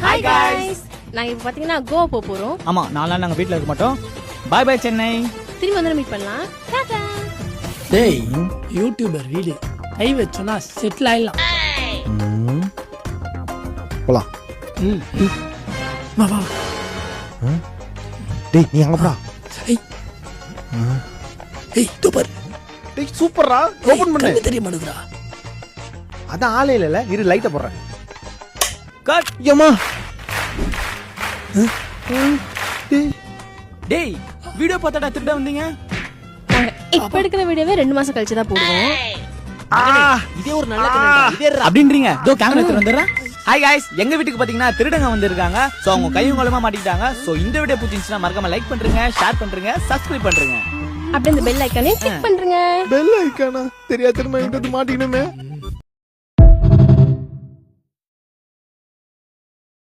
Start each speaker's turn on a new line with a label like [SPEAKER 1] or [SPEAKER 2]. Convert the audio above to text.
[SPEAKER 1] Hi guys நாங்க இப்ப பாத்தீங்கன்னா கோவா போறோம்.
[SPEAKER 2] ஆமா நாளா நாங்க வீட்ல இருக்க மாட்டோம். Bye bye Chennai.
[SPEAKER 1] திரும்பி வந்து மீட் பண்ணலாம். டாடா.
[SPEAKER 3] டேய் யூடியூபர் வீடு கை வச்சோனா செட்டில் ஆயிடலாம்.
[SPEAKER 4] போலாம்.
[SPEAKER 3] வா வா.
[SPEAKER 4] டேய் நீ அங்க போடா.
[SPEAKER 3] ஏய் சூப்பர்.
[SPEAKER 4] டேய் சூப்பர்ரா. ஓபன் பண்ணு.
[SPEAKER 3] கண்ணு தெரிய மாட்டேங்குதுடா.
[SPEAKER 4] அதான் ஆளே இல்லல. இரு லைட்ட போடுறேன்.
[SPEAKER 2] கட்.
[SPEAKER 4] யம்மா.
[SPEAKER 2] டேய் வீடியோ பார்த்தடா திருட வந்தீங்க.
[SPEAKER 1] இப்ப எடுக்கிற வீடியோவே 2 மாசம் கழிச்சு தான் போடுவோம்.
[SPEAKER 2] இதே ஒரு நல்ல கமெண்ட். இதே அப்படின்றீங்க. தோ கேமரா எடுத்து வந்துறேன். ஹாய் गाइस எங்க வீட்டுக்கு பாத்தீங்கன்னா திருடங்க வந்திருக்காங்க. சோ அவங்க கையும் களமா மாட்டிட்டாங்க. சோ இந்த வீடியோ பிடிச்சிருந்தா மறக்காம லைக் பண்றீங்க, ஷேர் பண்றீங்க, சப்ஸ்கிரைப் பண்றீங்க.
[SPEAKER 1] அப்படியே இந்த பெல் ஐகானை கிளிக் பண்றீங்க.
[SPEAKER 4] பெல் ஐகானா தெரியாத திரும்ப மாட்டிக்கணுமே.